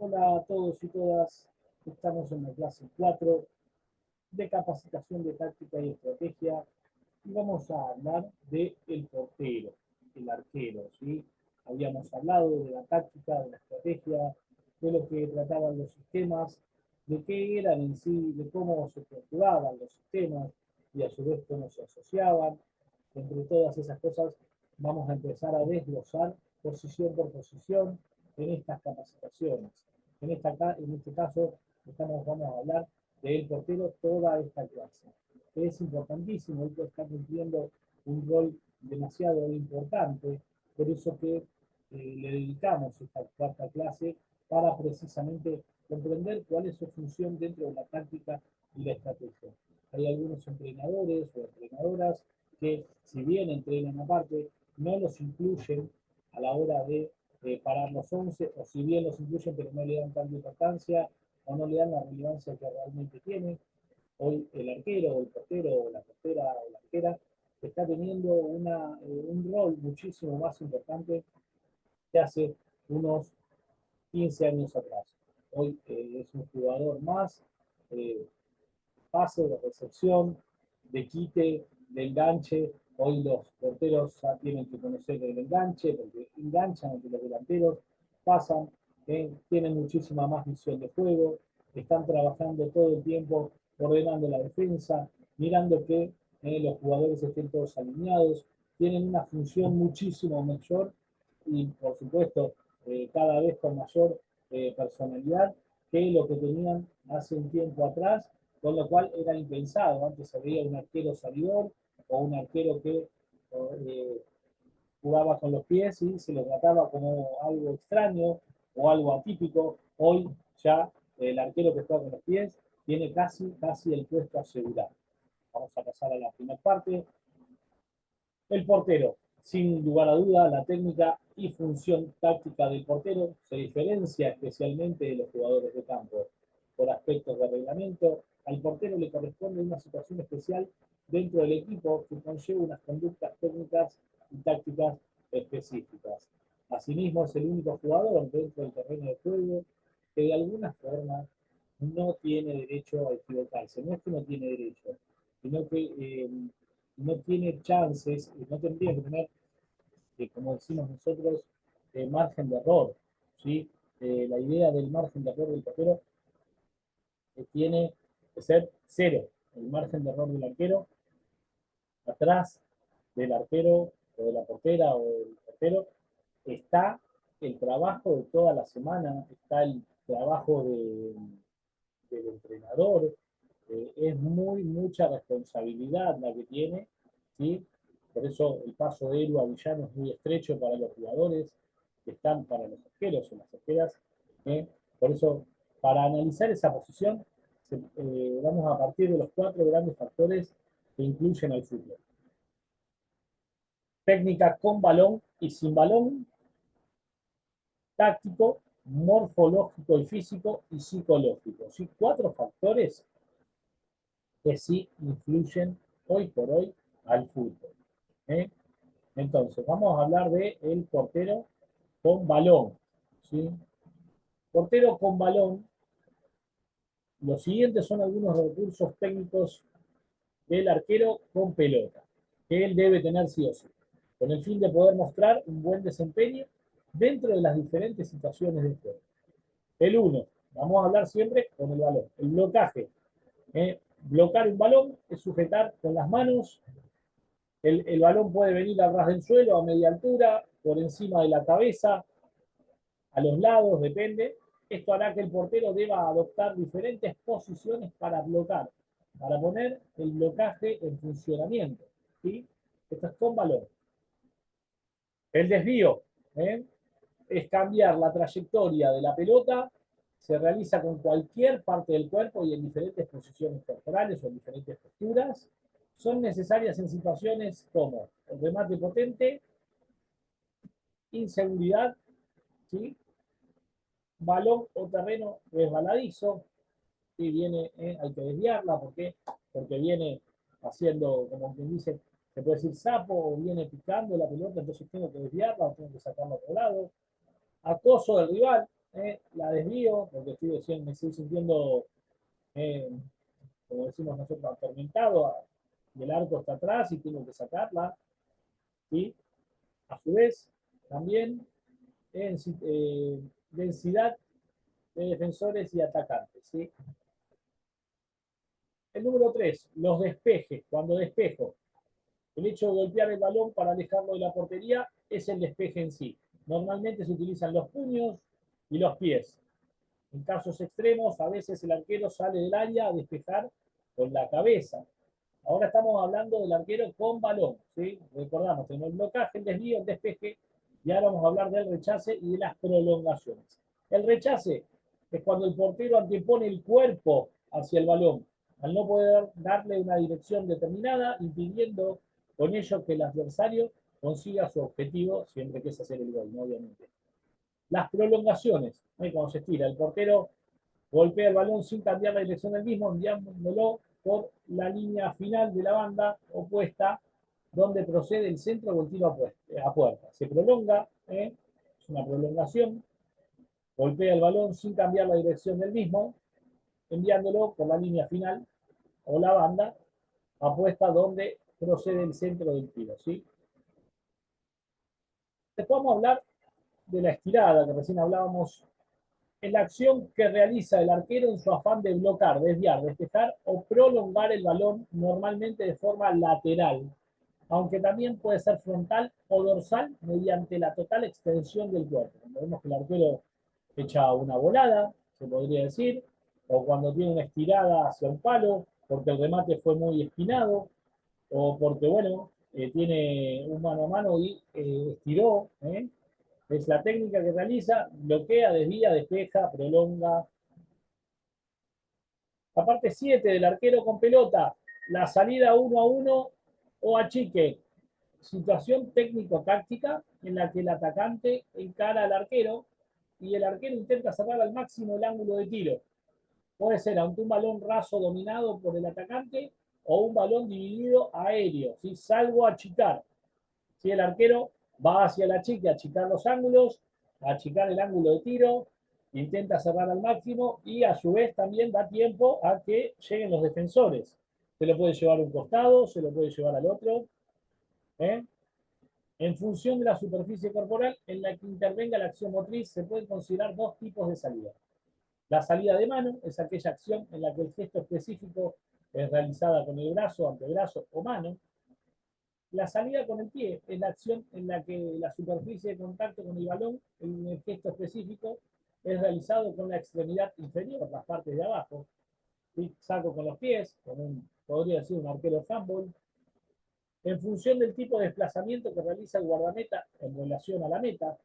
Hola a todos y todas, estamos en la clase 4 de capacitación de táctica y estrategia y vamos a hablar del portero, el arquero, ¿sí? Habíamos hablado de la táctica, de la estrategia, de lo que trataban los sistemas, de qué eran en sí, de cómo se estructuraban los sistemas y a su vez cómo se asociaban. Entre todas esas cosas vamos a empezar a desglosar posición por posición en estas capacitaciones. En este caso vamos a hablar del portero toda esta clase. Es importantísimo, esto está cumpliendo un rol demasiado importante, por eso que le dedicamos esta cuarta clase para precisamente comprender cuál es su función dentro de la táctica y la estrategia. Hay algunos entrenadores o entrenadoras que, si bien entrenan aparte, no los incluyen a la hora de parar los 11, o si bien los incluyen, pero no le dan tanta importancia o no le dan la relevancia que realmente tiene. Hoy el arquero, o el portero, o la portera, o la arquera, está teniendo un rol muchísimo más importante que hace unos 15 años atrás. Hoy es un jugador más, eh, pase, de recepción, de quite, de enganche. Hoy los porteros ya tienen que conocer el enganche, porque enganchan ante los delanteros, pasan, tienen muchísima más visión de juego, están trabajando todo el tiempo ordenando la defensa, mirando que los jugadores estén todos alineados, tienen una función muchísimo mayor y, por supuesto, cada vez con mayor personalidad que lo que tenían hace un tiempo atrás, con lo cual era impensado. Antes se veía un arquero salidor o un arquero que eh, jugaba con los pies y se lo trataba como algo extraño o algo atípico. Hoy ya el arquero que juega con los pies tiene casi el puesto asegurado. Vamos a pasar a la primera parte. El portero, sin lugar a duda, la técnica y función táctica del portero se diferencia especialmente de los jugadores de campo. Por aspectos de reglamento, al portero le corresponde una situación especial dentro del equipo que conlleva unas conductas técnicas y tácticas específicas. Asimismo, es el único jugador dentro del terreno de juego que de alguna forma no tiene derecho a equivocarse. No es que no tiene derecho, sino que no tiene chances, no tendría que tener, como decimos nosotros, margen de error. ¿Sí? La idea del margen de error del portero tiene que ser cero. El margen de error del arquero, atrás del arquero o de la portera o del portero, está el trabajo de toda la semana, está el trabajo del entrenador, es mucha responsabilidad la que tiene, ¿sí? Por eso el paso de héroe a villano es muy estrecho para los jugadores que están para los arqueros o las arqueras. Por eso, para analizar esa posición, vamos a partir de los 4 grandes factores que incluyen al fútbol. Técnica con balón y sin balón, táctico, morfológico y físico y psicológico. ¿Sí? 4 factores que sí influyen hoy por hoy al fútbol. ¿Eh? Entonces, vamos a hablar de el portero con balón. ¿Sí? Portero con balón, los siguientes son algunos recursos técnicos del arquero con pelota, que él debe tener sí o sí, con el fin de poder mostrar un buen desempeño dentro de las diferentes situaciones del juego. El 1, vamos a hablar siempre con el balón, el blocaje. Blocar un balón es sujetar con las manos. El balón puede venir a ras del suelo, a media altura, por encima de la cabeza, a los lados, depende. Esto hará que el portero deba adoptar diferentes posiciones para blocar, para poner el blocaje en funcionamiento. ¿Sí? Esto es con balón. El desvío es cambiar la trayectoria de la pelota, se realiza con cualquier parte del cuerpo y en diferentes posiciones corporales o en diferentes posturas. Son necesarias en situaciones como el remate potente, inseguridad, ¿sí? Balón o terreno resbaladizo, y viene, hay que desviarla, ¿por qué? Porque viene haciendo, como quien dice, se puede decir sapo, o viene picando la pelota, entonces tengo que desviarla o tengo que sacarla a otro lado. Acoso del rival, la desvío, porque me estoy sintiendo, eh, como decimos nosotros, atormentado, y el arco está atrás y tengo que sacarla, ¿sí? A su vez, también densidad de defensores y atacantes, ¿sí? El número 3, los despejes. Cuando despejo, el hecho de golpear el balón para alejarlo de la portería es el despeje en sí. Normalmente se utilizan los puños y los pies. En casos extremos, a veces el arquero sale del área a despejar con la cabeza. Ahora estamos hablando del arquero con balón, ¿sí? Recordamos, tenemos el blocaje, el desvío, el despeje, y ahora vamos a hablar del rechace y de las prolongaciones. El rechace es cuando el portero antepone el cuerpo hacia el balón, al no poder darle una dirección determinada, impidiendo con ello que el adversario consiga su objetivo, siempre que es hacer el gol, ¿no? Obviamente. Las prolongaciones, cuando se estira, el portero golpea el balón sin cambiar la dirección del mismo, enviándolo por la línea final de la banda opuesta, donde procede el centro o el tiro a puerta. Se prolonga, es una prolongación, golpea el balón sin cambiar la dirección del mismo, enviándolo por la línea final o la banda apuesta donde procede el centro del tiro, ¿sí? Después vamos a hablar de la estirada, que recién hablábamos. Es la acción que realiza el arquero en su afán de bloquear, desviar, despejar o prolongar el balón, normalmente de forma lateral, aunque también puede ser frontal o dorsal mediante la total extensión del cuerpo. Vemos que el arquero echa una volada, se podría decir, o cuando tiene una estirada hacia un palo, porque el remate fue muy espinado, o porque, bueno, tiene un mano a mano y estiró, es la técnica que realiza, bloquea, desvía, despeja, prolonga. La parte 7 del arquero con pelota, la salida 1-1 o achique. Situación técnico-táctica en la que el atacante encara al arquero y el arquero intenta cerrar al máximo el ángulo de tiro. Puede ser ante un balón raso dominado por el atacante o un balón dividido aéreo, ¿sí? Salvo achicar. Si el arquero va hacia la chica, achicar los ángulos, achicar el ángulo de tiro, intenta cerrar al máximo y a su vez también da tiempo a que lleguen los defensores. Se lo puede llevar a un costado, se lo puede llevar al otro, ¿eh? En función de la superficie corporal en la que intervenga la acción motriz, se pueden considerar dos tipos de salida. La salida de mano es aquella acción en la que el gesto específico es realizada con el brazo, antebrazo o mano. La salida con el pie es la acción en la que la superficie de contacto con el balón, en el gesto específico, es realizado con la extremidad inferior, las partes de abajo. ¿Sí? Saco con los pies, podría decir un arquero handball. En función del tipo de desplazamiento que realiza el guardameta en relación a la meta,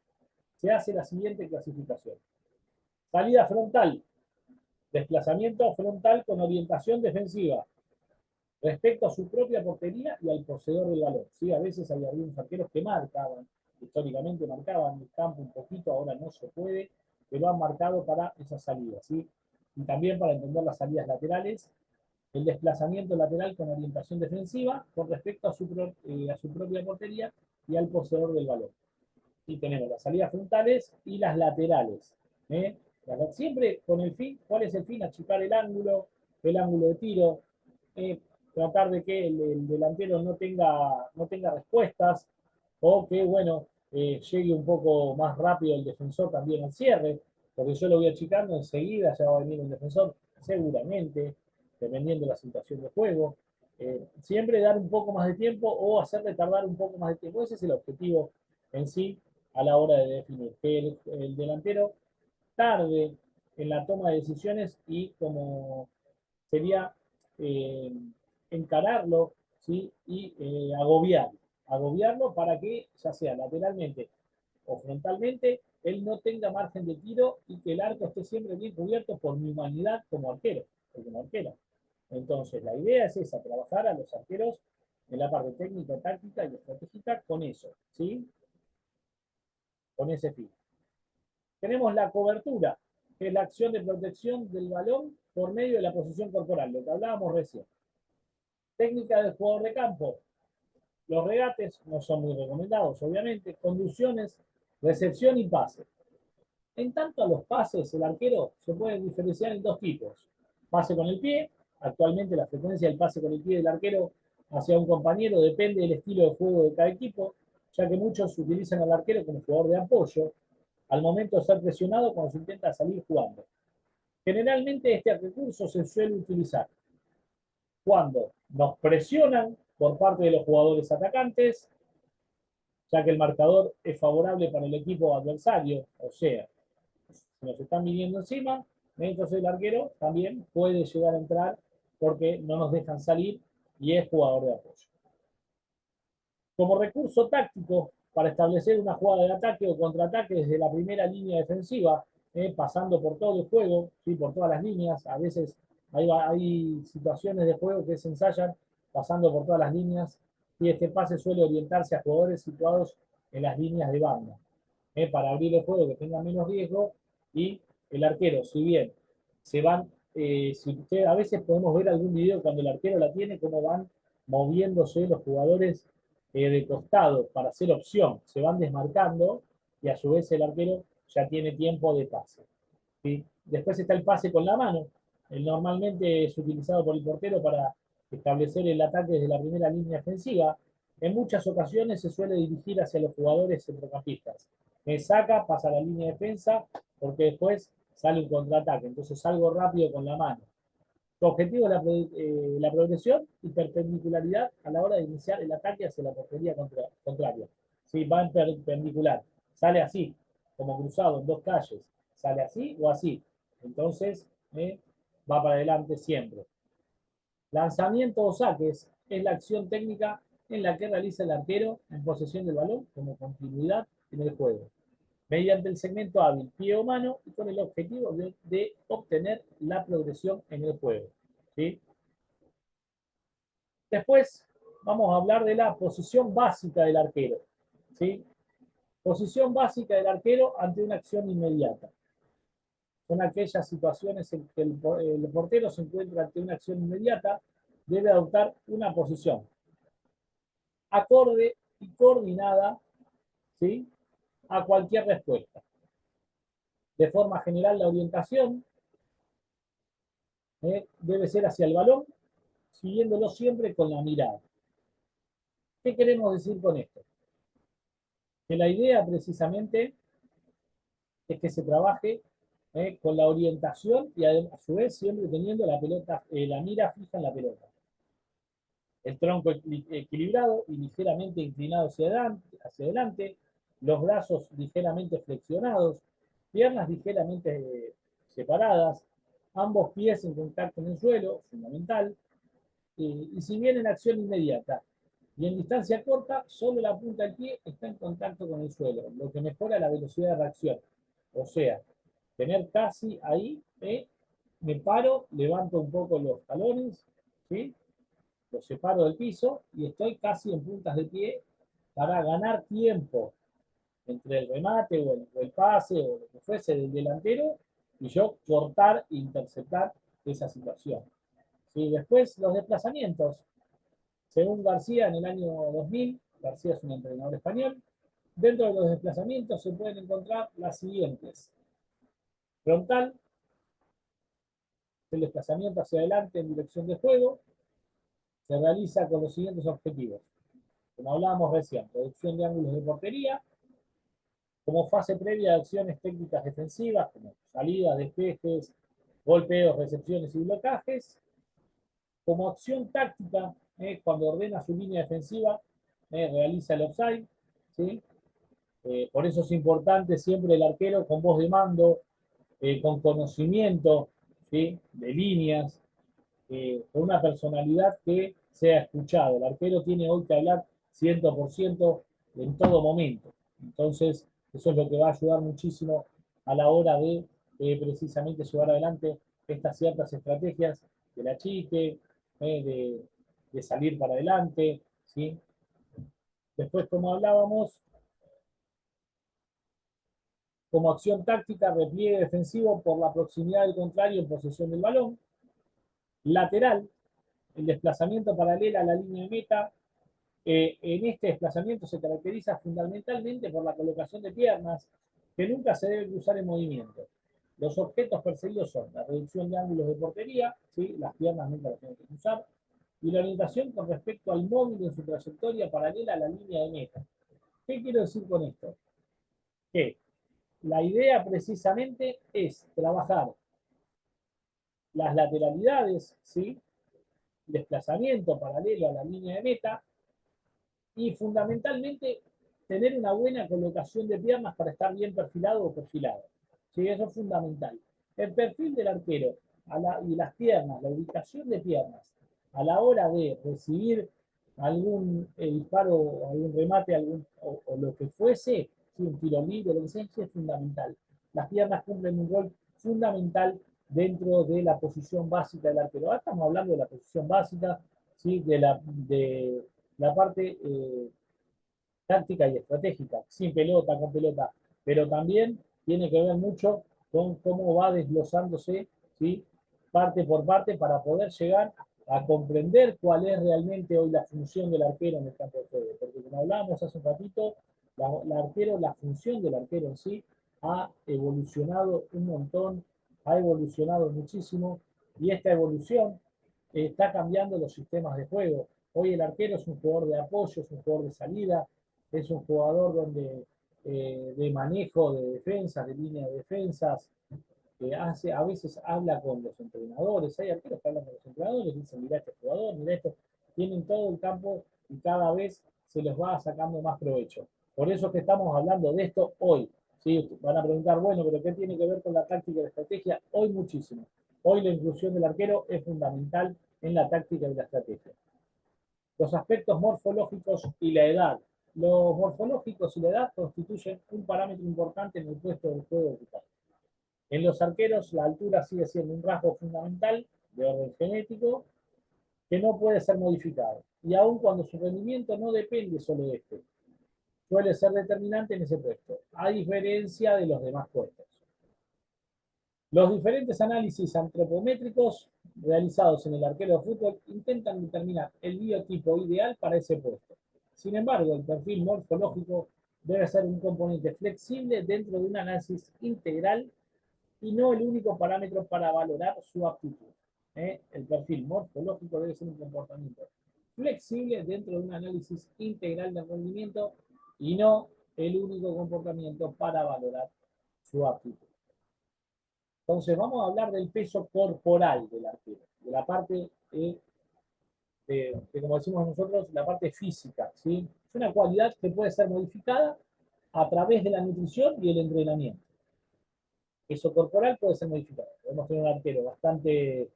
se hace la siguiente clasificación. Salida frontal, desplazamiento frontal con orientación defensiva respecto a su propia portería y al poseedor del balón. ¿Sí? A veces hay algunos arqueros que marcaban, históricamente marcaban el campo un poquito, ahora no se puede, pero han marcado para esas salidas. ¿Sí? Y también para entender las salidas laterales, el desplazamiento lateral con orientación defensiva con respecto a su propia portería y al poseedor del balón. Y tenemos las salidas frontales y las laterales. ¿eh? Siempre con el fin, ¿cuál es el fin? Achicar el ángulo de tiro, eh, tratar de que el delantero no tenga respuestas o que, bueno, llegue un poco más rápido el defensor también al cierre, porque yo lo voy achicando, enseguida ya va a venir un defensor, seguramente, dependiendo de la situación de juego. Siempre dar un poco más de tiempo o hacerle tardar un poco más de tiempo. Ese es el objetivo en sí a la hora de definir. Que el delantero tarde en la toma de decisiones y como sería eh, encararlo, ¿sí? Y agobiarlo para que, ya sea lateralmente o frontalmente, él no tenga margen de tiro y que el arco esté siempre bien cubierto por mi humanidad como arquero o como arquera. Entonces, la idea es esa, trabajar a los arqueros en la parte técnica, táctica y estratégica con eso, ¿sí? Con ese fin. Tenemos la cobertura, que es la acción de protección del balón por medio de la posición corporal, lo que hablábamos recién. Técnica del jugador de campo. Los regates no son muy recomendados, obviamente. Conducciones, recepción y pase. En tanto a los pases, el arquero se puede diferenciar en dos tipos. Pase con el pie, actualmente la frecuencia del pase con el pie del arquero hacia un compañero depende del estilo de juego de cada equipo, ya que muchos utilizan al arquero como jugador de apoyo al momento de ser presionado cuando se intenta salir jugando. Generalmente este recurso se suele utilizar cuando nos presionan por parte de los jugadores atacantes, ya que el marcador es favorable para el equipo adversario, o sea, si nos están viniendo encima, entonces el arquero también puede llegar a entrar porque no nos dejan salir y es jugador de apoyo. Como recurso táctico, para establecer una jugada de ataque o contraataque desde la primera línea defensiva, pasando por todo el juego, ¿sí? Por todas las líneas, a veces hay situaciones de juego que se ensayan pasando por todas las líneas, y este pase suele orientarse a jugadores situados en las líneas de banda, para abrir el juego que tenga menos riesgo, y el arquero, si bien se van, si usted, a veces podemos ver algún video cuando el arquero la tiene, cómo van moviéndose los jugadores de costado para hacer opción, se van desmarcando y a su vez el arquero ya tiene tiempo de pase. ¿Sí? Después está el pase con la mano, normalmente es utilizado por el portero para establecer el ataque desde la primera línea defensiva. En muchas ocasiones se suele dirigir hacia los jugadores centrocampistas. Me saca, pasa a la línea de defensa, porque después sale un contraataque. Entonces salgo rápido con la mano. Su objetivo es la progresión y perpendicularidad a la hora de iniciar el ataque hacia la portería contraria. ¿Sí? Va en perpendicular. Sale así, como cruzado en dos calles. Sale así o así. Entonces, va para adelante siempre. Lanzamiento o saques es la acción técnica en la que realiza el arquero en posesión del balón como continuidad en el juego, mediante el segmento hábil pie o mano y con el objetivo de obtener la progresión en el juego. ¿Sí? Después vamos a hablar de la posición básica del arquero. ¿Sí? Posición básica del arquero ante una acción inmediata. Son aquellas situaciones en que el portero se encuentra ante una acción inmediata, debe adoptar una posición acorde y coordinada, ¿sí? A cualquier respuesta. De forma general, la orientación debe ser hacia el balón, siguiéndolo siempre con la mirada. ¿Qué queremos decir con esto? Que la idea precisamente es que se trabaje con la orientación y a su vez siempre teniendo la pelota, la mira fija en la pelota. El tronco equilibrado y ligeramente inclinado hacia adelante, los brazos ligeramente flexionados, piernas ligeramente separadas, ambos pies en contacto en el suelo, fundamental, y si bien en acción inmediata y en distancia corta, solo la punta del pie está en contacto con el suelo, lo que mejora la velocidad de reacción. O sea, tener casi ahí, me paro, levanto un poco los talones, ¿sí? Los separo del piso y estoy casi en puntas de pie para ganar tiempo entre el remate o el pase o lo que fuese del delantero y yo cortar e interceptar esa situación. ¿Sí? Después los desplazamientos. Según García, en el año 2000, García es un entrenador español, dentro de los desplazamientos se pueden encontrar las siguientes. Frontal, el desplazamiento hacia adelante en dirección de juego, se realiza con los siguientes objetivos. Como hablábamos recién, reducción de ángulos de portería, como fase previa de acciones técnicas defensivas, como salidas, despejes, golpeos, recepciones y blocajes, como acción táctica, cuando ordena su línea defensiva, realiza el offside, ¿sí? Por eso es importante siempre el arquero con voz de mando, con conocimiento, ¿sí? De líneas, con una personalidad que sea escuchado. El arquero tiene hoy que hablar 100% en todo momento. Entonces, eso es lo que va a ayudar muchísimo a la hora de precisamente llevar adelante estas ciertas estrategias de la chique, de salir para adelante, ¿sí? Después, como hablábamos, como acción táctica, repliegue defensivo por la proximidad del contrario en posesión del balón. Lateral, el desplazamiento paralelo a la línea de meta. En este desplazamiento se caracteriza fundamentalmente por la colocación de piernas, que nunca se debe cruzar en movimiento. Los objetos perseguidos son la reducción de ángulos de portería, ¿sí? Las piernas nunca las tienen que cruzar, y la orientación con respecto al móvil en su trayectoria paralela a la línea de meta. ¿Qué quiero decir con esto? Que la idea precisamente es trabajar las lateralidades, ¿sí? Desplazamiento paralelo a la línea de meta y fundamentalmente tener una buena colocación de piernas para estar bien perfilado o perfilado. ¿Sí? Eso es fundamental. El perfil del arquero y las piernas, la ubicación de piernas a la hora de recibir algún disparo, algún remate, o lo que fuese, ¿sí? Un tiro libre, lo que sea, es fundamental. Las piernas cumplen un rol fundamental dentro de la posición básica del arquero. Ahora estamos hablando de la posición básica, ¿sí? De la parte táctica y estratégica, sin pelota, con pelota, pero también tiene que ver mucho con cómo va desglosándose, ¿sí? Parte por parte para poder llegar a comprender cuál es realmente hoy la función del arquero en el campo de juego. Porque como hablábamos hace un ratito, la función del arquero en sí ha evolucionado un montón, ha evolucionado muchísimo, y esta evolución está cambiando los sistemas de juego. Hoy el arquero es un jugador de apoyo, es un jugador de salida, es un jugador de manejo de defensas, de línea de defensas, que a veces habla con los entrenadores. Hay arqueros que hablan con los entrenadores, dicen, mira este jugador, mira esto. Tienen todo el campo y cada vez se les va sacando más provecho. Por eso es que estamos hablando de esto hoy. ¿Sí? Van a preguntar, bueno, pero ¿qué tiene que ver con la táctica y la estrategia? Hoy muchísimo. Hoy la inclusión del arquero es fundamental en la táctica y la estrategia. Los aspectos morfológicos y la edad. Los morfológicos y la edad constituyen un parámetro importante en el puesto del juego vertical. En los arqueros, la altura sigue siendo un rasgo fundamental de orden genético que no puede ser modificado, y aun cuando su rendimiento no depende solo de este, suele ser determinante en ese puesto, a diferencia de los demás puestos. Los diferentes análisis antropométricos realizados en el arquero de fútbol intentan determinar el biotipo ideal para ese puesto. Sin embargo, el perfil morfológico debe ser un componente flexible dentro de un análisis integral y no el único parámetro para valorar su aptitud. El perfil morfológico debe ser un comportamiento flexible dentro de un análisis integral de rendimiento y no el único comportamiento para valorar su aptitud. Entonces vamos a hablar del peso corporal del arquero, de la parte, como decimos nosotros, la parte física. ¿Sí? Es una cualidad que puede ser modificada a través de la nutrición y el entrenamiento. Peso corporal puede ser modificado. Podemos tener un arquero bastante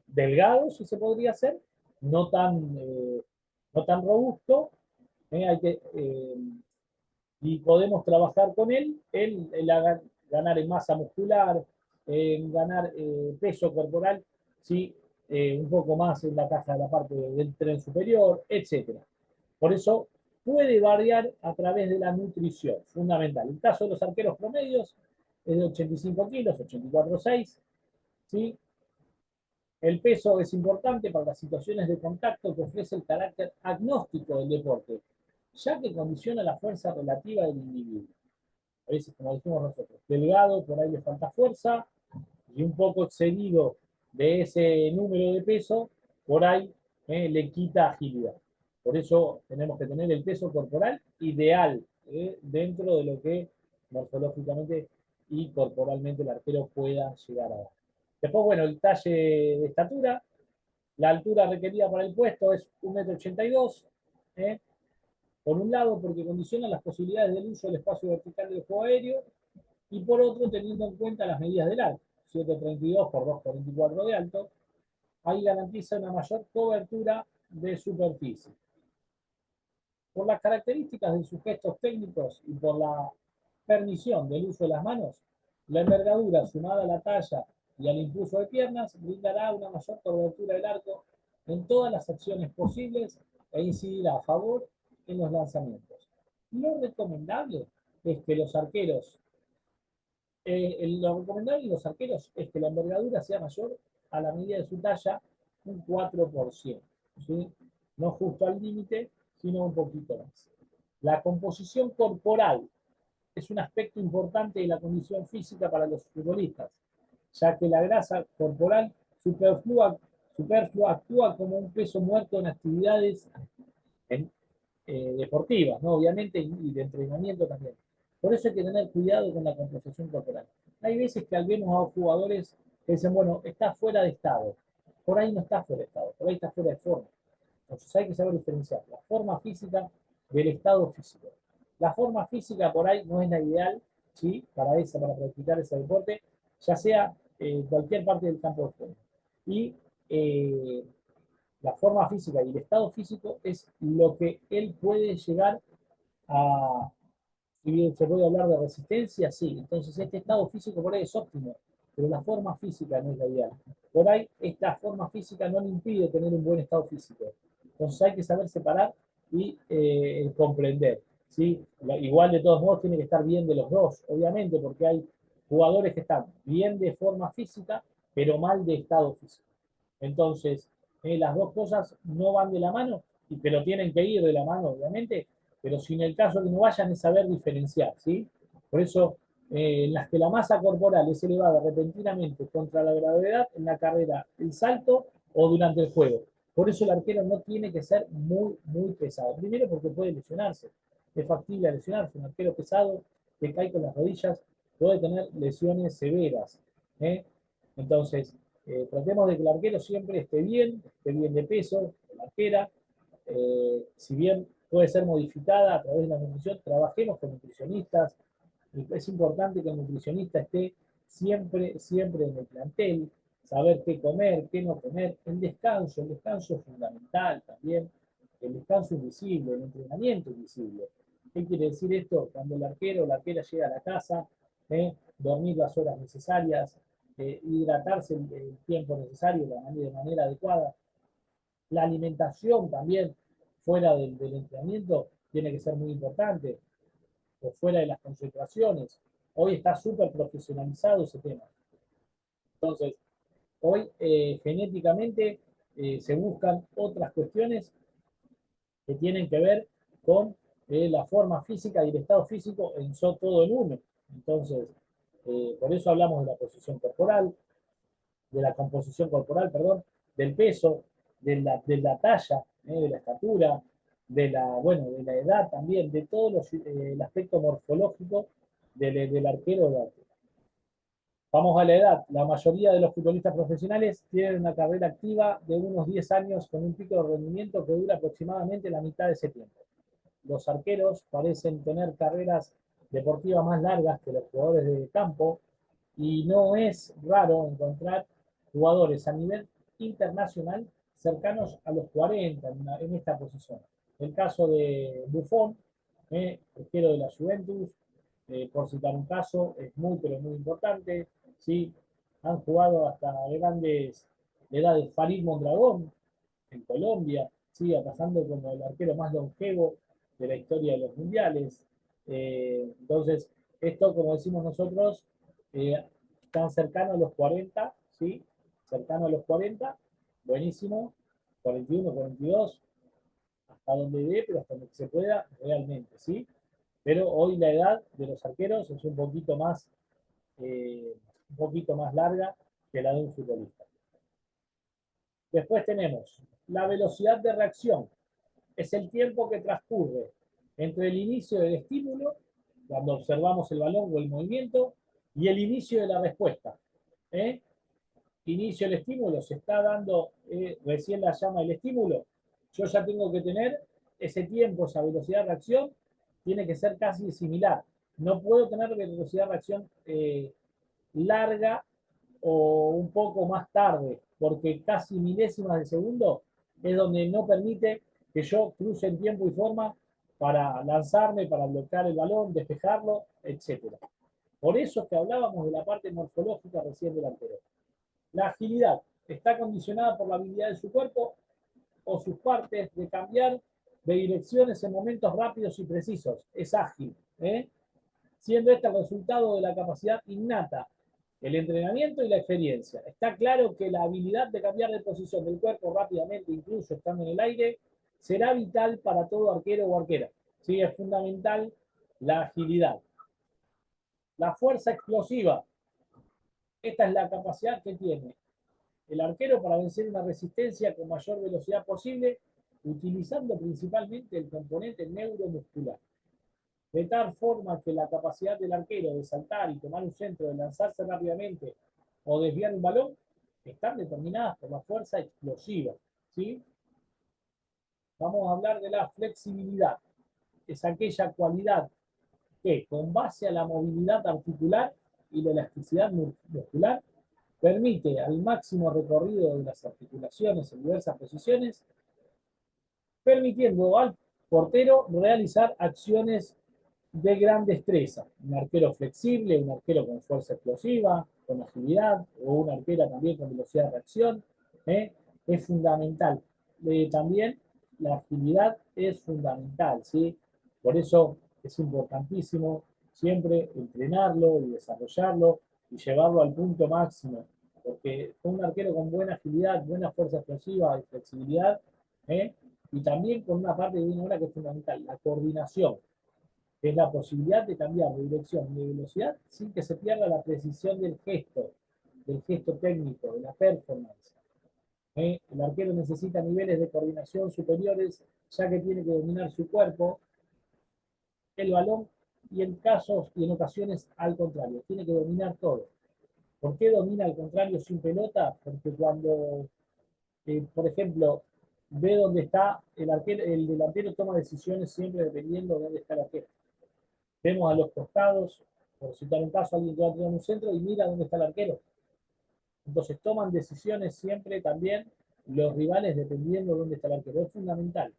delgado, si se podría hacer, no tan, no tan robusto, hay que, y podemos trabajar con él en ganar en masa muscular, en ganar peso corporal, ¿sí? Un poco más en la caja de la parte del tren superior, etc. Por eso puede variar a través de la nutrición, fundamental. El caso de los arqueros promedios es de 85 kilos, 84,6, ¿sí? El peso es importante para las situaciones de contacto que ofrece el carácter agnóstico del deporte, ya que condiciona la fuerza relativa del individuo. A veces, como dijimos nosotros, delgado, por ahí le falta fuerza, y un poco excedido de ese número de peso, por ahí le quita agilidad. Por eso tenemos que tener el peso corporal ideal dentro de lo que morfológicamente y corporalmente el arquero pueda llegar a dar. Después, bueno, el talle de estatura, la altura requerida para el puesto es 1,82 m, por un lado porque condiciona las posibilidades del uso del espacio vertical del juego aéreo, y por otro teniendo en cuenta las medidas del arco, 7,32 por 2,44 de alto, ahí garantiza una mayor cobertura de superficie. Por las características de sus gestos técnicos y por la permisión del uso de las manos, la envergadura sumada a la talla y al impulso de piernas brindará una mayor cobertura del arco en todas las acciones posibles e incidirá a favor en los lanzamientos. Lo recomendable es que los arqueros, lo recomendable en los arqueros es que la envergadura sea mayor a la medida de su talla, un 4%, ¿sí? No justo al límite, sino un poquito más. La composición corporal es un aspecto importante de la condición física para los futbolistas, ya que la grasa corporal superflua actúa como un peso muerto en actividades en, deportivas, ¿no? Obviamente, y de entrenamiento también. Por eso hay que tener cuidado con la composición corporal. Hay veces que al vemos a jugadores que dicen, bueno, está fuera de estado. Por ahí no está fuera de estado, por ahí está fuera de forma. Entonces hay que saber diferenciar la forma física del estado físico. La forma física por ahí no es la ideal, ¿sí? Para practicar ese deporte, ya sea en cualquier parte del campo de juego. Y eh, la forma física y el estado físico es lo que él puede llegar a, si bien se puede hablar de resistencia, sí, entonces este estado físico por ahí es óptimo, pero la forma física no es la ideal. Por ahí esta forma física no le impide tener un buen estado físico. Entonces hay que saber separar y comprender. ¿Sí? Igual de todos modos tiene que estar bien de los dos, obviamente, porque hay jugadores que están bien de forma física, pero mal de estado físico. Entonces, las dos cosas no van de la mano, pero tienen que ir de la mano, obviamente, pero si en el caso que no vayan es saber diferenciar, ¿sí? Por eso, en las que la masa corporal es elevada repentinamente contra la gravedad en la carrera, el salto o durante el juego. Por eso el arquero no tiene que ser muy, muy pesado. Primero porque puede lesionarse. Es factible lesionarse. Un arquero pesado que cae con las rodillas puede tener lesiones severas. ¿Eh? Entonces, tratemos de que el arquero siempre esté bien de peso, la arquera, si bien puede ser modificada a través de la nutrición, trabajemos con nutricionistas. Es importante que el nutricionista esté siempre, siempre en el plantel, saber qué comer, qué no comer, el descanso es fundamental también, el descanso invisible, el entrenamiento invisible. ¿Qué quiere decir esto? Cuando el arquero o la arquera llega a la casa, dormir las horas necesarias, hidratarse el tiempo necesario de manera adecuada. La alimentación también, fuera del entrenamiento, tiene que ser muy importante, o fuera de las concentraciones. Hoy está súper profesionalizado ese tema. Entonces, hoy genéticamente se buscan otras cuestiones que tienen que ver con la forma física y el estado físico en todo en uno. Entonces, por eso hablamos de la posición corporal, de la composición corporal, perdón, del peso, de la talla, de la estatura, de la edad también, de todo el aspecto morfológico del arquero o de arquero. Vamos a la edad. La mayoría de los futbolistas profesionales tienen una carrera activa de unos 10 años con un pico de rendimiento que dura aproximadamente la mitad de ese tiempo. Los arqueros parecen tener carreras deportivas más largas que los jugadores de campo y no es raro encontrar jugadores a nivel internacional cercanos a los 40 en esta posición. El caso de Buffon, arquero de la Juventus, por citar un caso, es muy, pero muy importante. ¿Sí? Han jugado hasta grandes edades. Farid Mondragón, en Colombia, ¿sí? Pasando como el arquero más longevo de la historia de los mundiales. Entonces, esto, como decimos nosotros, tan cercano a los 40, ¿sí? Cercano a los 40, buenísimo, 41, 42, hasta donde dé, pero hasta donde se pueda realmente, ¿sí? Pero hoy la edad de los arqueros es un poquito más larga que la de un futbolista. Después tenemos la velocidad de reacción. Es el tiempo que transcurre entre el inicio del estímulo, cuando observamos el balón o el movimiento, y el inicio de la respuesta. Inicio el estímulo, se está dando recién la llama del estímulo. Yo ya tengo que tener ese tiempo, esa velocidad de reacción, tiene que ser casi similar. No puedo tener velocidad de reacción larga o un poco más tarde, porque casi milésimas de segundo es donde no permite que yo cruce en tiempo y forma para lanzarme, para bloquear el balón, despejarlo, etc. Por eso es que hablábamos de la parte morfológica recién del arquero. La agilidad está condicionada por la habilidad de su cuerpo o sus partes de cambiar de direcciones en momentos rápidos y precisos. Es ágil, siendo este el resultado de la capacidad innata, el entrenamiento y la experiencia. Está claro que la habilidad de cambiar de posición del cuerpo rápidamente, incluso estando en el aire, será vital para todo arquero o arquera. ¿Sí? Es fundamental la agilidad. La fuerza explosiva. Esta es la capacidad que tiene el arquero para vencer una resistencia con mayor velocidad posible, utilizando principalmente el componente neuromuscular. De tal forma que la capacidad del arquero de saltar y tomar un centro, de lanzarse rápidamente o desviar un balón, están determinadas por la fuerza explosiva. ¿Sí? Vamos a hablar de la flexibilidad. Es aquella cualidad que, con base a la movilidad articular y la elasticidad muscular, permite al máximo recorrido de las articulaciones en diversas posiciones, permitiendo al portero realizar acciones de gran destreza. Un arquero flexible, un arquero con fuerza explosiva, con agilidad, o una arquera también con velocidad de reacción, es fundamental. También la agilidad es fundamental, ¿sí? Por eso es importantísimo siempre entrenarlo y desarrollarlo y llevarlo al punto máximo, porque un arquero con buena agilidad, buena fuerza explosiva y flexibilidad, ¿eh? Y también con una parte de una hora que es fundamental, la coordinación, que es la posibilidad de cambiar de dirección y de velocidad sin que se pierda la precisión del gesto técnico, de la performance. El arquero necesita niveles de coordinación superiores, ya que tiene que dominar su cuerpo, el balón, y en casos y en ocasiones al contrario, tiene que dominar todo. ¿Por qué domina al contrario sin pelota? Porque cuando, por ejemplo, ve dónde está el arquero, el delantero toma decisiones siempre dependiendo de dónde está el arquero. Vemos a los costados, por citar un caso, alguien que va a tirar un centro y mira dónde está el arquero. Entonces toman decisiones siempre también los rivales dependiendo de dónde está el arquero. Es fundamental.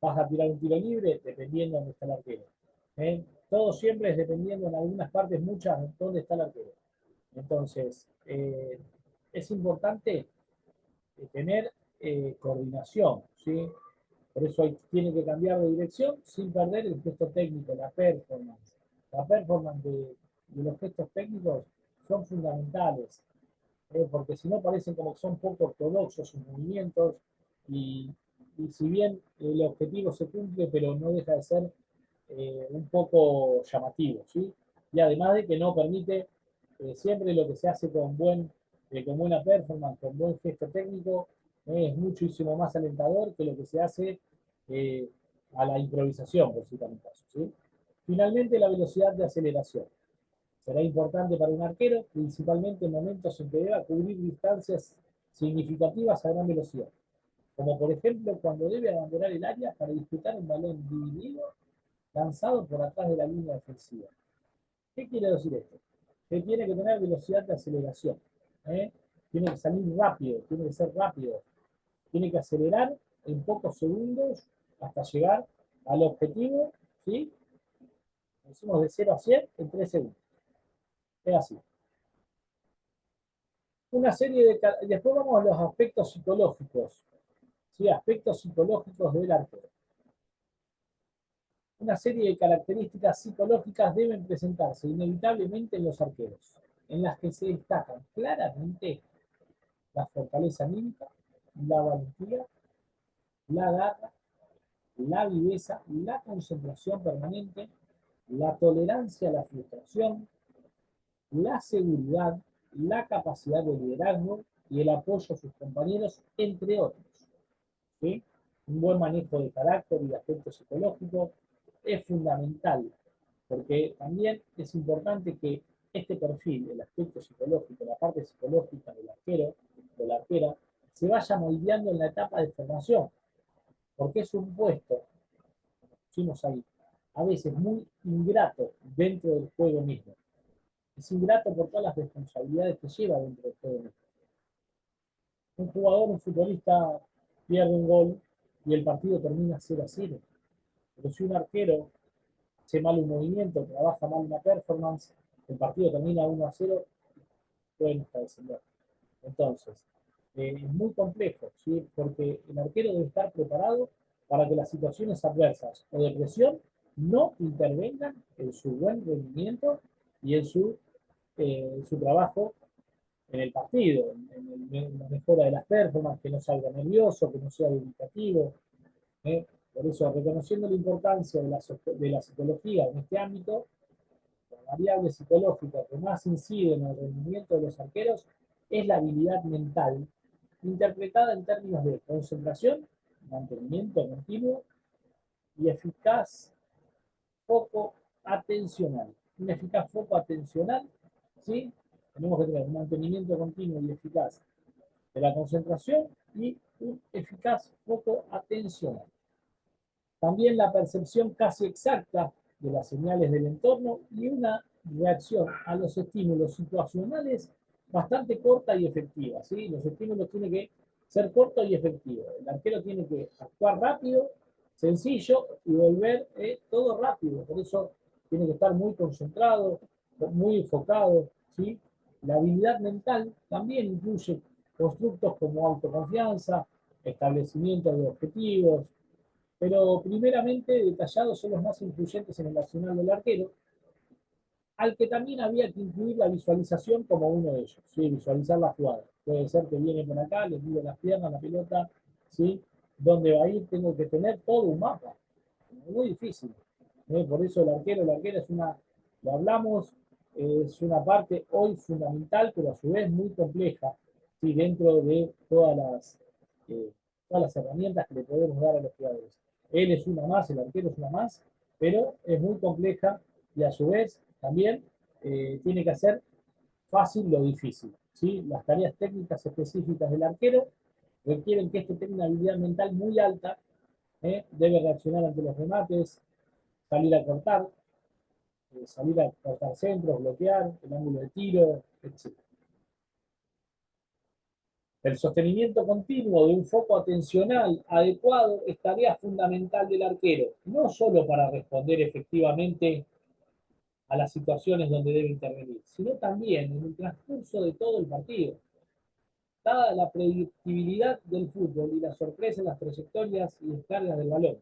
Vas a tirar un tiro libre dependiendo de dónde está el arquero. Todo siempre es dependiendo en algunas partes, muchas, de dónde está el arquero. Entonces, es importante tener coordinación, ¿sí? Por eso tiene que cambiar de dirección sin perder el gesto técnico, la performance. La performance de los gestos técnicos son fundamentales, porque si no parecen como que son poco ortodoxos sus movimientos y, y si bien el objetivo se cumple, pero no deja de ser un poco llamativo, ¿sí? Y además de que no permite siempre lo que se hace con buena performance, con buen gesto técnico, es muchísimo más alentador que lo que se hace eh, a la improvisación, por citar un caso, ¿sí? Finalmente, la velocidad de aceleración. Será importante para un arquero, principalmente en momentos en que deba cubrir distancias significativas a gran velocidad, como por ejemplo cuando debe abandonar el área para disputar un balón dividido lanzado por atrás de la línea defensiva. ¿Qué quiere decir esto? Que tiene que tener velocidad de aceleración. ¿eh? Tiene que salir rápido, tiene que ser rápido. Tiene que acelerar en pocos segundos hasta llegar al objetivo, ¿sí? Decimos de 0 a 100 en 3 segundos. Es así. Una serie de... Después vamos a los aspectos psicológicos. ¿Sí? Aspectos psicológicos del arquero. Una serie de características psicológicas deben presentarse inevitablemente en los arqueros, en las que se destacan claramente la fortaleza anímica, la valentía, la garra, la viveza, la concentración permanente, la tolerancia a la frustración, la seguridad, la capacidad de liderazgo y el apoyo a sus compañeros, entre otros. ¿Sí? Un buen manejo de carácter y de aspecto psicológico es fundamental, porque también es importante que este perfil, el aspecto psicológico, la parte psicológica del arquero, de la arquera, se vaya moldeando en la etapa de formación, porque es un puesto, como pusimos ahí, a veces muy ingrato dentro del juego mismo. Es ingrato por todas las responsabilidades que lleva dentro del juego mismo. Un jugador, un futbolista, pierde un gol y el partido termina 0-0. Pero si un arquero hace mal un movimiento, trabaja mal una performance, el partido termina 1-0, pueden hasta descender. Entonces, es muy complejo, ¿sí? Porque el arquero debe estar preparado para que las situaciones adversas o de presión no intervengan en su buen rendimiento y en su trabajo en el partido, en la mejora de las performances, que no salga nervioso, que no sea dubitativo. Por eso, reconociendo la importancia de la psicología en este ámbito, variable psicológica que más incide en el rendimiento de los arqueros es la habilidad mental, interpretada en términos de concentración, mantenimiento continuo y eficaz foco atencional. Un eficaz foco atencional, ¿sí? Tenemos que tener un mantenimiento continuo y eficaz de la concentración y un eficaz foco atencional. También la percepción casi exacta de las señales del entorno y una reacción a los estímulos situacionales bastante corta y efectiva, ¿sí? Los estímulos tienen que ser cortos y efectivos. El arquero tiene que actuar rápido, sencillo y volver todo rápido. Por eso tiene que estar muy concentrado, muy enfocado, ¿sí? La habilidad mental también incluye constructos como autoconfianza, establecimiento de objetivos, pero primeramente detallados son los más influyentes en el accionar del arquero, al que también había que incluir la visualización como uno de ellos, ¿sí? Visualizar la jugada. Puede ser que viene por acá, le miro las piernas, la pelota, ¿sí? Dónde va a ir, tengo que tener todo un mapa. Muy difícil. Por eso el arquero, la arquera es una, lo hablamos, es una parte hoy fundamental, pero a su vez muy compleja, ¿sí? Dentro de eh, todas las herramientas que le podemos dar a los jugadores. Él es una más, el arquero es una más, pero es muy compleja y a su vez también tiene que hacer fácil lo difícil. ¿Sí? Las tareas técnicas específicas del arquero requieren que este tenga una habilidad mental muy alta, debe reaccionar ante los remates, salir a cortar centros, bloquear, el ángulo de tiro, etc. El sostenimiento continuo de un foco atencional adecuado es tarea fundamental del arquero, no solo para responder efectivamente a las situaciones donde debe intervenir, sino también en el transcurso de todo el partido. Dada la predictibilidad del fútbol y la sorpresa en las trayectorias y descargas del balón,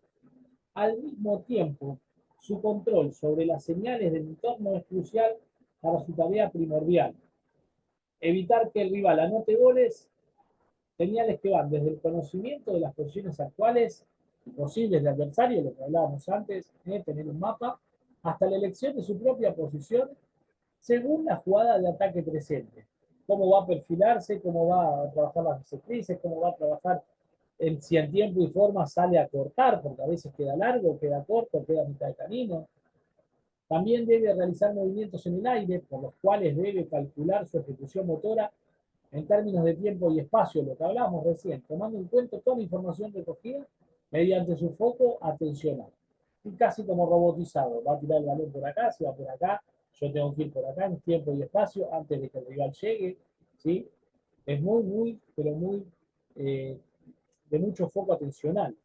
al mismo tiempo, su control sobre las señales del entorno es crucial para su tarea primordial. Evitar que el rival anote goles, señales que van desde el conocimiento de las posiciones actuales y posibles del adversario, lo que hablábamos antes, tener un mapa, hasta la elección de su propia posición según la jugada de ataque presente. Cómo va a perfilarse, cómo va a trabajar las sectrices, cómo va a trabajar si en tiempo y forma sale a cortar, porque a veces queda largo, queda corto, queda a mitad de camino. También debe realizar movimientos en el aire, por los cuales debe calcular su ejecución motora en términos de tiempo y espacio, lo que hablábamos recién, tomando en cuenta toda la información recogida mediante su foco atencional. Y casi como robotizado, va a tirar el balón por acá, si va por acá, yo tengo que ir por acá en tiempo y espacio antes de que el rival llegue, ¿sí? Es muy, pero muy de mucho foco atencional.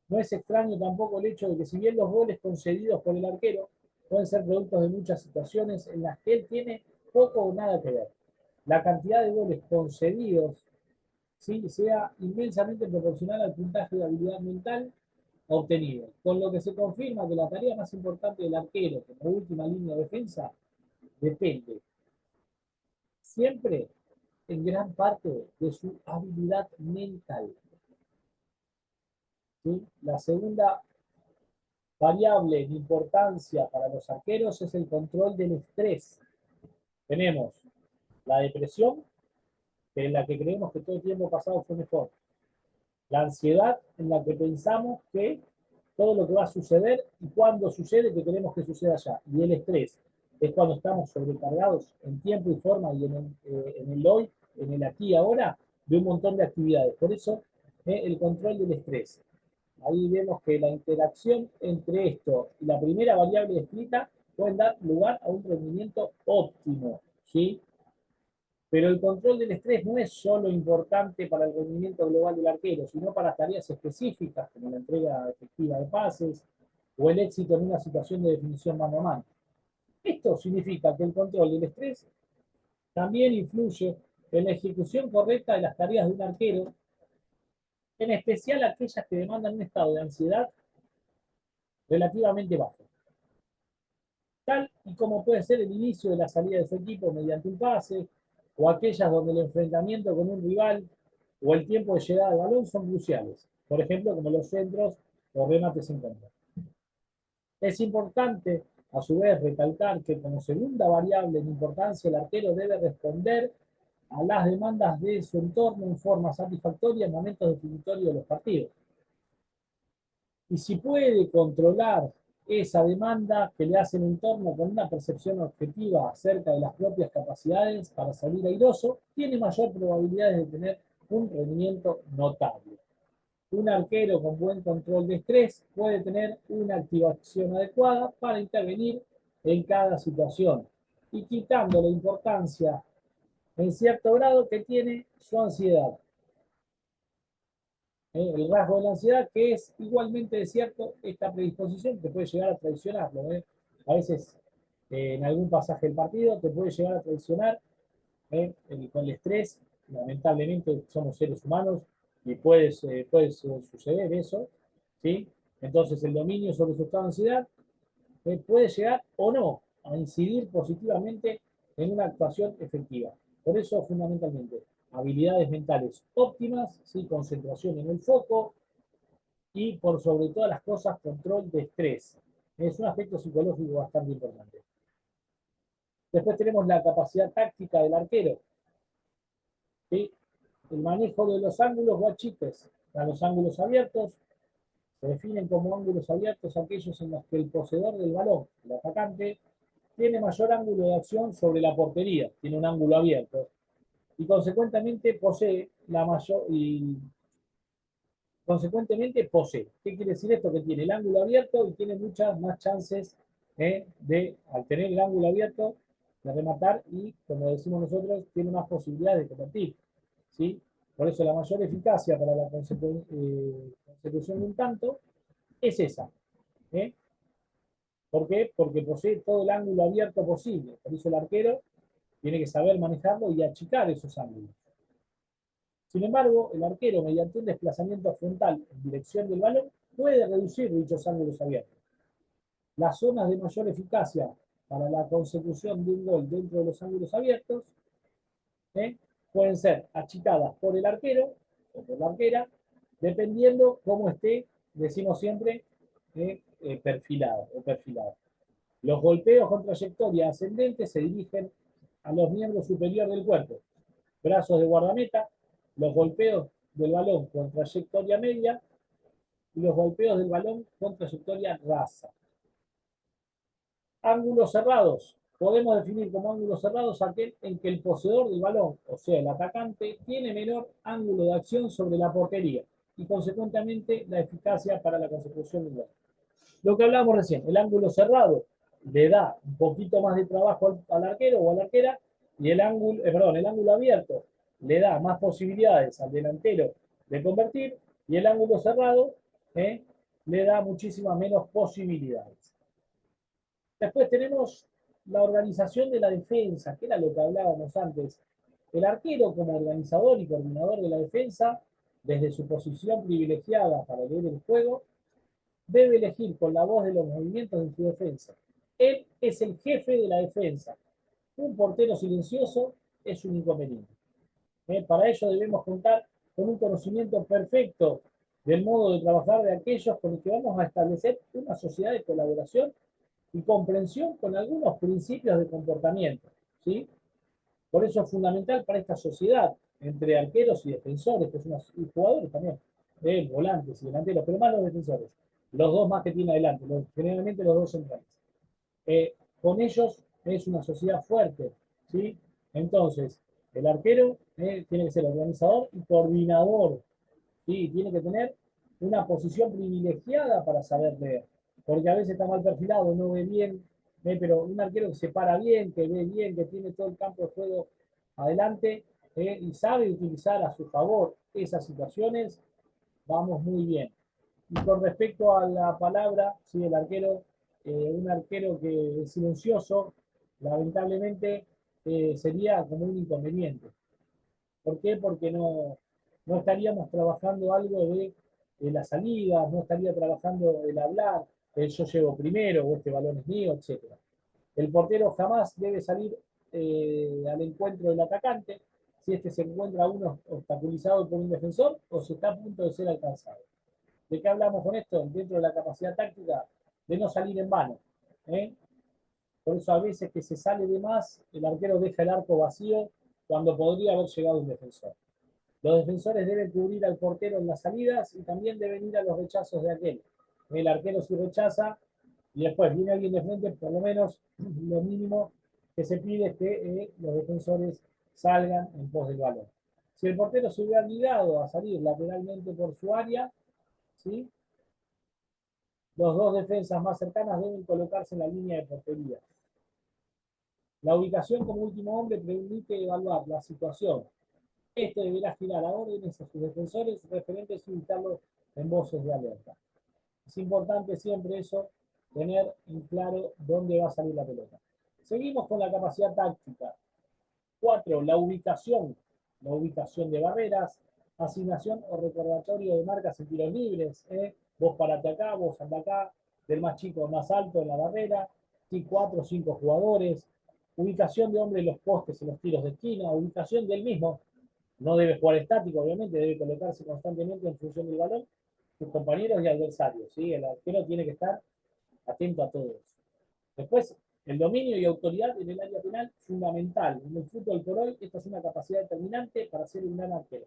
No es extraño tampoco el hecho de que si bien los goles concedidos por el arquero pueden ser productos de muchas situaciones en las que él tiene poco o nada que ver, la cantidad de goles concedidos, ¿sí? Sea inmensamente proporcional al puntaje de habilidad mental obtenido, con lo que se confirma que la tarea más importante del arquero como última línea de defensa depende siempre en gran parte de su habilidad mental. ¿Sí? La segunda variable de importancia para los arqueros es el control del estrés. Tenemos la depresión, que es la que creemos que todo el tiempo pasado fue mejor. La ansiedad, en la que pensamos que todo lo que va a suceder y cuando sucede que queremos que suceda ya. Y el estrés es cuando estamos sobrecargados en tiempo y forma y en el hoy, en el aquí y ahora, de un montón de actividades. Por eso, el control del estrés. Ahí vemos que la interacción entre esto y la primera variable descrita pueden dar lugar a un rendimiento óptimo, ¿sí? Pero el control del estrés no es solo importante para el rendimiento global del arquero, sino para tareas específicas como la entrega efectiva de pases o el éxito en una situación de definición mano a mano. Esto significa que el control del estrés también influye en la ejecución correcta de las tareas de un arquero, en especial aquellas que demandan un estado de ansiedad relativamente bajo, tal y como puede ser el inicio de la salida de su equipo mediante un pase, o aquellas donde el enfrentamiento con un rival o el tiempo de llegada al balón son cruciales, por ejemplo, como los centros o remates en contra. Es importante a su vez, recalcar que como segunda variable en importancia, el arquero debe responder a las demandas de su entorno en forma satisfactoria en momentos definitorios de los partidos. Y si puede controlar esa demanda que le hace el entorno con una percepción objetiva acerca de las propias capacidades para salir airoso, tiene mayor probabilidad de tener un rendimiento notable. Un arquero con buen control de estrés puede tener una activación adecuada para intervenir en cada situación y quitando la importancia en cierto grado que tiene su ansiedad. El rasgo de la ansiedad, que es igualmente cierto esta predisposición que puede llegar a traicionarlo. A veces en algún pasaje del partido te puede llegar a traicionar con el estrés. Lamentablemente somos seres humanos y puede suceder eso, ¿sí? Entonces el dominio sobre su estado de ansiedad puede llegar o no a incidir positivamente en una actuación efectiva. Por eso, fundamentalmente, habilidades mentales óptimas, ¿sí? Concentración en el foco y, por sobre todas las cosas, control de estrés. Es un aspecto psicológico bastante importante. Después tenemos la capacidad táctica del arquero, ¿sí? El manejo de los ángulos o achiques. A los ángulos abiertos se definen como ángulos abiertos aquellos en los que el poseedor del balón, el atacante, tiene mayor ángulo de acción sobre la portería, tiene un ángulo abierto, y consecuentemente posee la mayor y consecuentemente posee. ¿Qué quiere decir esto? Que tiene el ángulo abierto y tiene muchas más chances al tener el ángulo abierto, de rematar y, como decimos nosotros, tiene más posibilidades de convertir. ¿Sí? Por eso la mayor eficacia para la consecución de un tanto es esa. ¿Eh? ¿Por qué? Porque posee todo el ángulo abierto posible. Por eso el arquero tiene que saber manejarlo y achicar esos ángulos. Sin embargo, el arquero, mediante un desplazamiento frontal en dirección del balón, puede reducir dichos ángulos abiertos. Las zonas de mayor eficacia para la consecución de un gol dentro de los ángulos abiertos pueden ser achicadas por el arquero o por la arquera, dependiendo cómo esté, decimos siempre, perfilado o perfilado. Los golpeos con trayectoria ascendente se dirigen a los miembros superiores del cuerpo, brazos de guardameta, los golpeos del balón con trayectoria media y los golpeos del balón con trayectoria rasa. Ángulos cerrados. Podemos definir como ángulos cerrados aquel en que el poseedor del balón, o sea, el atacante, tiene menor ángulo de acción sobre la portería y consecuentemente la eficacia para la consecución del gol. Lo que hablábamos recién, el ángulo cerrado le da un poquito más de trabajo al arquero o a la arquera y el ángulo abierto le da más posibilidades al delantero de convertir y el ángulo cerrado le da muchísimas menos posibilidades. Después tenemos la organización de la defensa, que era lo que hablábamos antes. El arquero como organizador y coordinador de la defensa, desde su posición privilegiada para leer el juego, debe elegir con la voz de los movimientos de su defensa. Él es el jefe de la defensa. Un portero silencioso es un inconveniente. Para ello debemos contar con un conocimiento perfecto del modo de trabajar de aquellos con los que vamos a establecer una sociedad de colaboración y comprensión con algunos principios de comportamiento. ¿Sí? Por eso es fundamental para esta sociedad, entre arqueros y defensores, que son y jugadores también, volantes y delanteros, pero más los defensores, los dos más que tiene adelante, generalmente los dos centrales. Con ellos es una sociedad fuerte, ¿sí? Entonces, el arquero tiene que ser organizador y coordinador, ¿sí? Tiene que tener una posición privilegiada para saber leer, porque a veces está mal perfilado, no ve bien, pero un arquero que se para bien, que ve bien, que tiene todo el campo de juego adelante y sabe utilizar a su favor esas situaciones, vamos muy bien. Y con respecto a la palabra, sí, el arquero, un arquero que es silencioso, lamentablemente sería como un inconveniente. ¿Por qué? Porque no estaríamos trabajando algo de la salida, no estaría trabajando el hablar, el yo llego primero, o este balón es mío, etc. El portero jamás debe salir al encuentro del atacante si este se encuentra uno obstaculizado por un defensor o si está a punto de ser alcanzado. ¿De qué hablamos con esto? Dentro de la capacidad táctica de no salir en vano. Por eso a veces que se sale de más, el arquero deja el arco vacío cuando podría haber llegado un defensor. Los defensores deben cubrir al portero en las salidas y también deben ir a los rechazos de aquel. El arquero si rechaza y después viene alguien de frente, por lo menos lo mínimo que se pide es que los defensores salgan en pos del balón. Si el portero se hubiera obligado a salir lateralmente por su área, ¿sí? Los dos defensas más cercanas deben colocarse en la línea de portería. La ubicación como último hombre permite evaluar la situación. Este deberá girar a órdenes a sus defensores referentes y ubicarlos en voces de alerta. Es importante siempre eso, tener en claro dónde va a salir la pelota. Seguimos con la capacidad táctica. 4. La ubicación. La ubicación de barreras, asignación o recordatorio de marcas en tiros libres. Vos parate acá, vos anda acá, del más chico al más alto en la barrera. Sí, 4 o 5 jugadores. Ubicación de hombre en los postes en los tiros de esquina. Ubicación del mismo. No debe jugar estático, obviamente, debe colocarse constantemente en función del balón, sus compañeros y adversarios. ¿Sí? El arquero tiene que estar atento a todo eso. Después, el dominio y autoridad en el área penal, fundamental. En el fútbol por hoy, esta es una capacidad determinante para ser un gran arquero.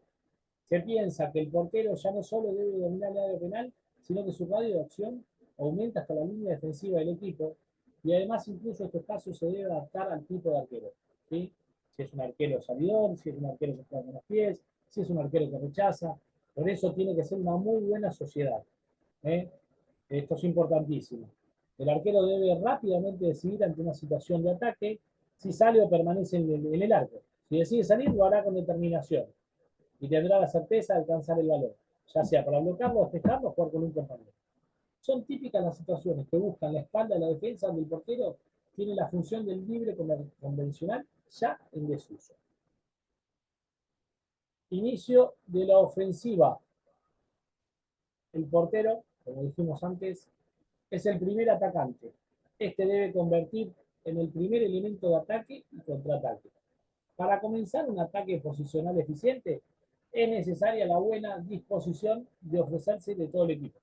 Se piensa que el portero ya no solo debe dominar el área penal, sino que su radio de acción aumenta hasta la línea defensiva del equipo y además incluso este espacio se debe adaptar al tipo de arquero. ¿Sí? Si es un arquero salidor, si es un arquero que juega con los pies, si es un arquero que rechaza. Por eso tiene que ser una muy buena sociedad. ¿Eh? Esto es importantísimo. El arquero debe rápidamente decidir ante una situación de ataque si sale o permanece en el arco. Si decide salir, lo hará con determinación y tendrá la certeza de alcanzar el balón, ya sea para bloquearlo, despejarlo o jugar con un compañero. Son típicas las situaciones que buscan la espalda de la defensa donde el portero tiene la función del libre convencional ya en desuso. Inicio de la ofensiva. El portero, como dijimos antes, es el primer atacante. Este debe convertir en el primer elemento de ataque y contraataque. Para comenzar un ataque posicional eficiente, es necesaria la buena disposición de ofrecerse de todo el equipo.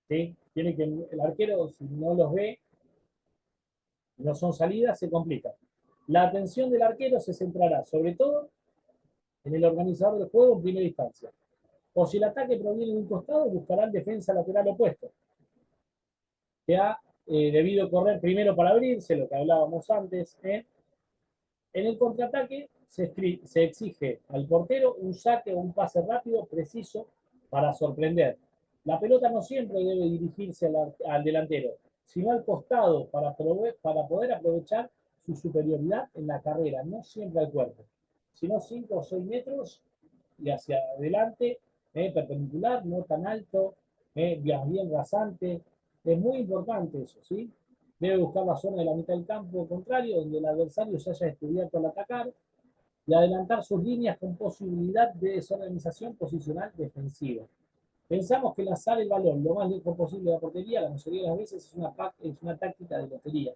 ¿Sí? Tiene que el arquero, si no los ve, no son salidas, se complica. La atención del arquero se centrará sobre todo en el organizador del juego en primera instancia. O si el ataque proviene de un costado, buscará el defensa lateral opuesto, que ha debido correr primero para abrirse, lo que hablábamos antes. En el contraataque se exige al portero un saque o un pase rápido, preciso, para sorprender. La pelota no siempre debe dirigirse al delantero, sino al costado para poder aprovechar su superioridad en la carrera, no siempre al cuerpo, sino 5 o 6 metros y hacia adelante, perpendicular, no tan alto, bien rasante. Es muy importante eso, ¿sí? Debe buscar la zona de la mitad del campo contrario, donde el adversario se haya descubierto al atacar, y adelantar sus líneas con posibilidad de desorganización posicional defensiva. Pensamos que lanzar el balón lo más lejos posible de la portería, la mayoría de las veces es una táctica de lotería.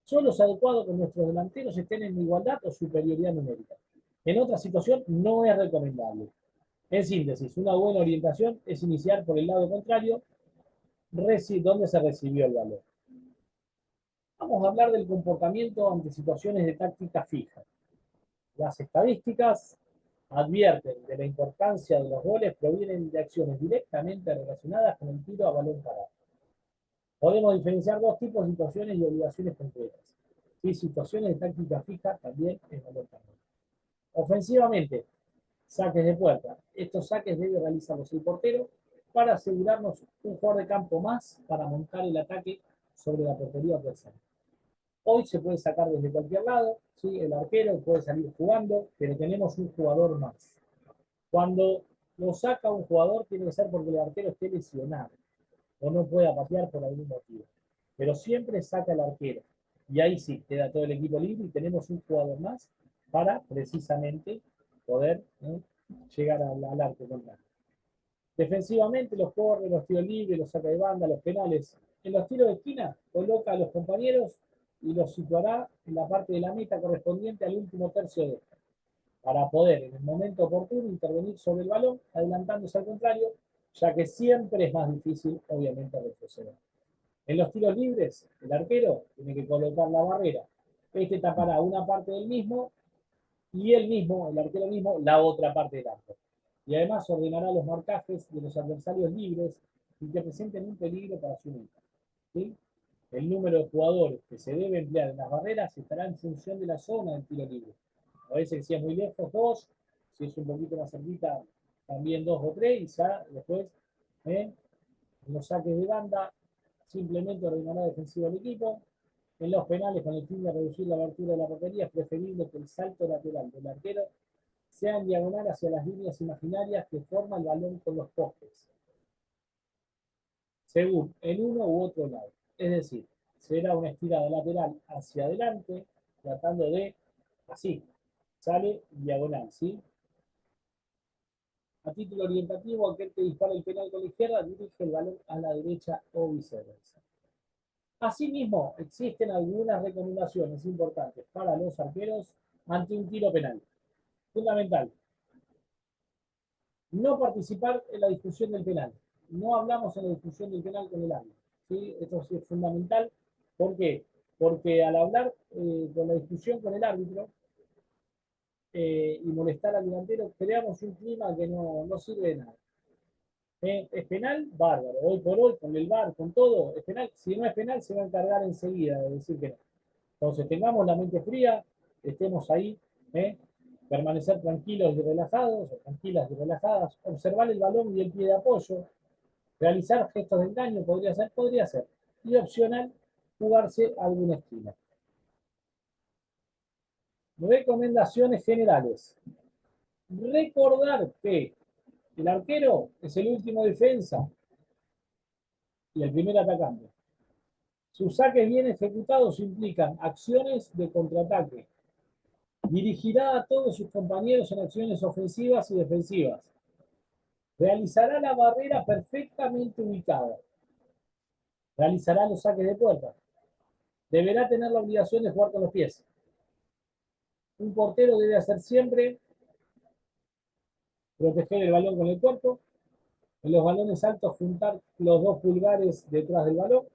Solo es adecuado que nuestros delanteros estén en igualdad o superioridad numérica. En otra situación no es recomendable. En síntesis, una buena orientación es iniciar por el lado contrario, donde se recibió el balón. Vamos a hablar del comportamiento ante situaciones de táctica fija. Las estadísticas advierten de la importancia de los goles provienen de acciones directamente relacionadas con el tiro a balón parado. Podemos diferenciar dos tipos de situaciones y obligaciones concretas. Y situaciones de táctica fija también en balón parado. Ofensivamente, saques de puerta. Estos saques debe realizarlos el portero para asegurarnos un jugador de campo más para montar el ataque sobre la portería adversaria. Hoy se puede sacar desde cualquier lado, ¿sí? El arquero puede salir jugando, pero tenemos un jugador más. Cuando lo saca un jugador tiene que ser porque el arquero esté lesionado o no pueda patear por algún motivo. Pero siempre saca el arquero. Y ahí sí, queda todo el equipo libre y tenemos un jugador más para precisamente poder llegar al arco contrario. Defensivamente, los corres, los tiros libres, los saca de banda, los penales. En los tiros de esquina, coloca a los compañeros y los situará en la parte de la meta correspondiente al último tercio de esta, para poder en el momento oportuno intervenir sobre el balón, adelantándose al contrario, ya que siempre es más difícil, obviamente, retroceder. En los tiros libres, el arquero tiene que colocar la barrera. Este tapará una parte del mismo y él mismo, el arquero mismo, la otra parte del arco. Y además ordenará los marcajes de los adversarios libres y que presenten un peligro para su meta. ¿Sí? El número de jugadores que se debe emplear en las barreras estará en función de la zona del tiro libre. A veces, si es muy lejos, dos; si es un poquito más cerquita, también dos o tres, y ya después, en los saques de banda, simplemente ordenará defensivo al equipo. En los penales, con el fin de reducir la abertura de la portería, es preferible que el salto lateral del arquero sea en diagonal hacia las líneas imaginarias que forma el balón con los postes, según en uno u otro lado. Es decir, será una estirada lateral hacia adelante, tratando de, así, sale diagonal, ¿sí? A título orientativo, aquel que dispara el penal con la izquierda dirige el balón a la derecha o viceversa. Asimismo, existen algunas recomendaciones importantes para los arqueros ante un tiro penal. Fundamental: no participar en la discusión del penal. No hablamos en la discusión del penal con el árbitro. ¿Sí? Esto sí es fundamental. ¿Por qué? Porque al hablar con la discusión con el árbitro y molestar al delantero, creamos un clima que no sirve de nada. ¿Es penal? Bárbaro. Hoy por hoy, con el VAR, con todo, es penal. Si no es penal, se va a encargar enseguida de decir que no. Entonces, tengamos la mente fría, estemos ahí, permanecer tranquilos y relajados, o tranquilas y relajadas, observar el balón y el pie de apoyo, realizar gestos de engaño, podría ser. Y opcional, jugarse alguna esquina. Recomendaciones generales. Recordar que el arquero es el último defensa y el primer atacante. Sus saques bien ejecutados implican acciones de contraataque. Dirigirá a todos sus compañeros en acciones ofensivas y defensivas. Realizará la barrera perfectamente ubicada. Realizará los saques de puerta. Deberá tener la obligación de jugar con los pies. Un portero debe hacer siempre proteger el balón con el cuerpo. En los balones altos, juntar los 2 pulgares detrás del balón.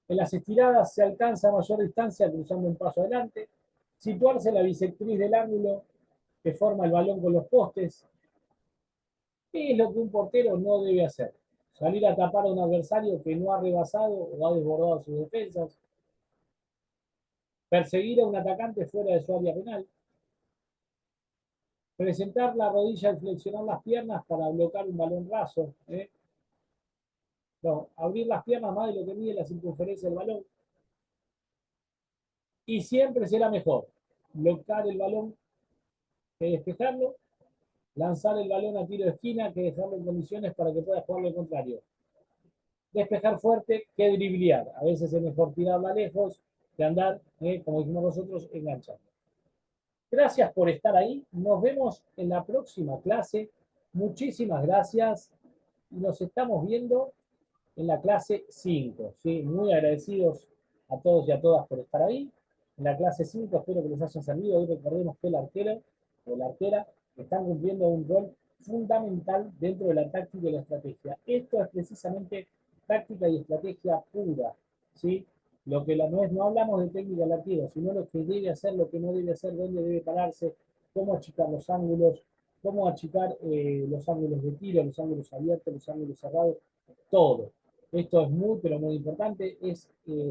En las estiradas se alcanza a mayor distancia cruzando un paso adelante. Situarse en la bisectriz del ángulo que forma el balón con los postes. ¿Qué es lo que un portero no debe hacer? Salir a tapar a un adversario que no ha rebasado o ha desbordado sus defensas. Perseguir a un atacante fuera de su área penal. Presentar la rodilla y flexionar las piernas para bloquear un balón raso. No, abrir las piernas más de lo que mide la circunferencia del balón. Y siempre será mejor bloquear el balón que despejarlo, lanzar el balón a tiro de esquina que dejarlo en condiciones para que pueda jugar lo contrario. Despejar fuerte que driblear. A veces es mejor tirarla lejos que andar, como dijimos nosotros, enganchando. Gracias por estar ahí. Nos vemos en la próxima clase. Muchísimas gracias. Y nos estamos viendo en la clase 5. ¿Sí? Muy agradecidos a todos y a todas por estar ahí. En la clase 5 espero que les haya servido. Hoy recordemos que el arquero o la arquera están cumpliendo un rol fundamental dentro de la táctica y la estrategia. Esto es precisamente táctica y estrategia pura. ¿Sí? Lo que no hablamos de técnica del arquero, sino lo que debe hacer, lo que no debe hacer, dónde debe pararse, cómo achicar los ángulos, cómo achicar los ángulos de tiro, los ángulos abiertos, los ángulos cerrados, todo. Esto es muy, pero muy importante, es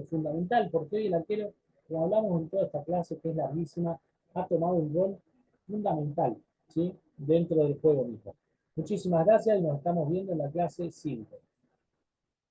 fundamental, porque hoy el arquero, como hablamos en toda esta clase, que es larguísima, ha tomado un rol fundamental, ¿sí? Dentro del juego mismo. Muchísimas gracias y nos estamos viendo en la clase 5.